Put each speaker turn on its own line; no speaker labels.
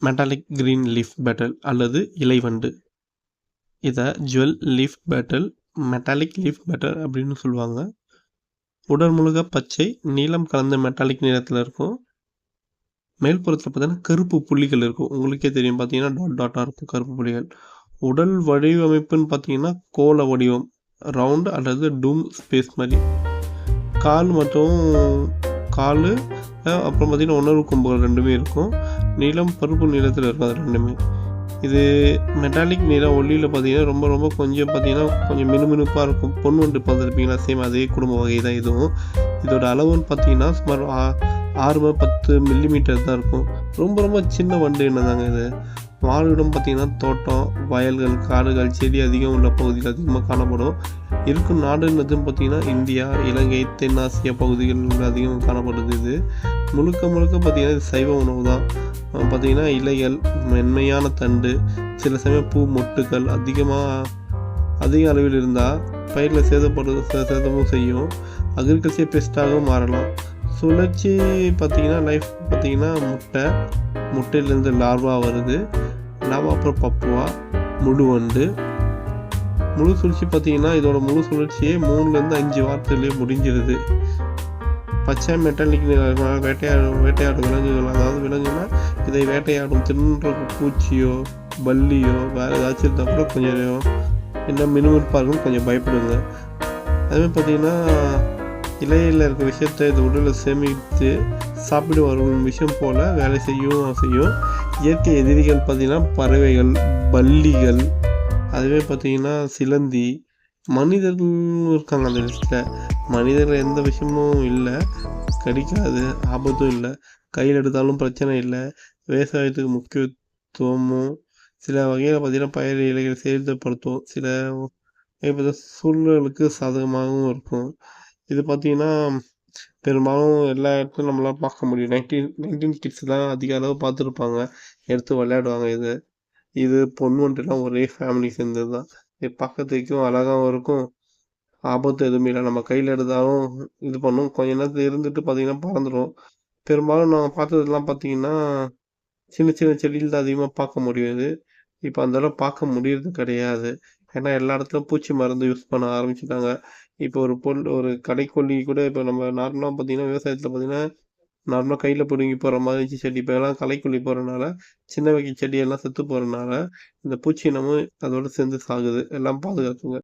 Metallic green leaf petal அல்லது இலைவண்டு. இதை jewel leaf petal, metallic leaf petal அப்படின்னு சொல்லுவாங்க. உடல் முழுக்க பச்சை, நீலம் கலந்த மெட்டாலிக் நிறத்தில் இருக்கும். மேல்புறத்தில் பார்த்தீங்கன்னா கருப்பு புள்ளிகள் இருக்கும். உங்களுக்கே தெரியும், பார்த்தீங்கன்னா டாட் டாட்டாக இருக்கும் கருப்பு புள்ளிகள். உடல் வடிவமைப்புன்னு பார்த்தீங்கன்னா கோள வடிவம், ரவுண்டு அல்லது டூம் ஸ்பேஸ் மாதிரி. கால் மற்றும் கால் அப்புறம் பார்த்தீங்கன்னா உணர்வு கொம்புகள் ரெண்டுமே இருக்கும். நீளம் பருப்பு நிறத்தில் இருக்கும் அது ரெண்டுமே. இது மெட்டாலிக் நிற ஒளியில் பார்த்தீங்கன்னா ரொம்ப ரொம்ப கொஞ்சம் மினுமினுப்பாக இருக்கும். பொன்வண்டு பார்த்துருப்பீங்களா, சேம் அதே குடும்ப வகை தான் இதுவும். இதோட அளவுன்னு பார்த்தீங்கன்னா சுமார் 6-10 மில்லிமீட்டர் தான் இருக்கும். ரொம்ப ரொம்ப சின்ன வண்டு என்னதாங்க இது. வாழ்விடம் பார்த்தீங்கன்னா தோட்டம், வயல்கள், காடுகள், செடி அதிகம் உள்ள பகுதிகள் அதிகமாக காணப்படும். இருக்கும் நாடுன்னதும் பார்த்தீங்கன்னா இந்தியா, இலங்கை, தென்னாசியா பகுதிகள் அதிகம் காணப்படுது. இது முழுக்க பார்த்தீங்கன்னா இது சைவ உணவு தான். பார்த்தீங்கன்னா இலைகள், மென்மையான தண்டு, சில சமயம் பூ மொட்டுகள் அதிக அளவில் இருந்தால் பயிரில் சேதமும் செய்யும். அக்ரிகல்ச்சர் பெஸ்ட்டாகவும் மாறலாம். சுழற்சி பார்த்தீங்கன்னா லைஃப் பார்த்தீங்கன்னா முட்டையிலேருந்து லார்வா வருது. லார்வா அப்புறம் பப்புவா, முழுவண்டு. முழு சுழற்சி பார்த்தீங்கன்னா இதோட முழு சுழற்சியே 3-5 வாரத்திலேயே முடிஞ்சிருது. பச்சை மெட்டாலிக் வேட்டையாடும் விலங்குகள், அதாவது விலங்குனா இதை வேட்டையாடும் தின்ற பூச்சியோ பல்லியோ வேறு ஏதாச்சும் இருந்தால் கூட கொஞ்சம் என்ன மினுமினுப்பாக இருக்கும், கொஞ்சம் பயப்படுங்க. அதுமாதிரி பார்த்தீங்கன்னா இலையில் இருக்க விஷயத்தை இது உடலில் சேமித்து சாப்பிடு வரும் விஷயம் போல் வேலை செய்யும். இயற்கை எதிரிகள் பார்த்தீங்கன்னா பறவைகள், பல்லிகள், அதுவே பார்த்தீங்கன்னா சிலந்தி, மனிதர்களும் இருக்காங்க அந்த லிஸ்ட்டில். மனிதர்கள் எந்த விஷயமும் இல்லை, கடிக்காது, ஆபத்தும் இல்லை, கையில் எடுத்தாலும் பிரச்சனை இல்லை. விவசாயத்துக்கு முக்கியத்துவமும் சில வகையில் பார்த்தீங்கன்னா பயிர் இலைகள் சேதப்படுத்தும். சில சூழலுக்கு சாதகமாகவும் இருக்கும். இது பார்த்தீங்கன்னா பெரும்பாலும் எல்லா இடத்துலையும் நம்மளால் பார்க்க முடியும். 19 கிட்ஸ் தான் அதிக அளவு பார்த்துருப்பாங்க, எடுத்து விளையாடுவாங்க. இது பொன்வண்டுலாம் ஒரே ஃபேமிலி சேர்ந்தது தான். இது பார்க்கறதுக்கும் அழகாகவும் இருக்கும், ஆபத்து எதுவுமே இல்லை. நம்ம கையில் எடுத்தாலும் இது பண்ணும், கொஞ்ச நேரத்தில் இருந்துட்டு பார்த்தீங்கன்னா பறந்துடும். பெரும்பாலும் நாங்கள் பார்த்ததுலாம் பார்த்தீங்கன்னா சின்ன செடியில் தான் அதிகமாக பார்க்க முடியுது. இப்போ அந்தளவு பார்க்க முடியறது கிடையாது. ஏன்னா எல்லா இடத்துலையும் பூச்சி மருந்து யூஸ் பண்ண ஆரம்பிச்சுட்டாங்க. இப்போ ஒரு கடைக்கொல்லி கூட இப்போ நம்ம நார்மலாக பார்த்தீங்கன்னா விவசாயத்தில் பார்த்தீங்கன்னா நார்மலாக கையில் பிடுங்கி போகிற மாதிரி செடி இப்போ எல்லாம் களைக்கொல்லி போகிறனால சின்ன வகை செடியெல்லாம் செத்து போகிறனால இந்த பூச்சி இனமும் அதோடு சேர்ந்து சாகுது. எல்லாம் பாதுகாத்துங்க.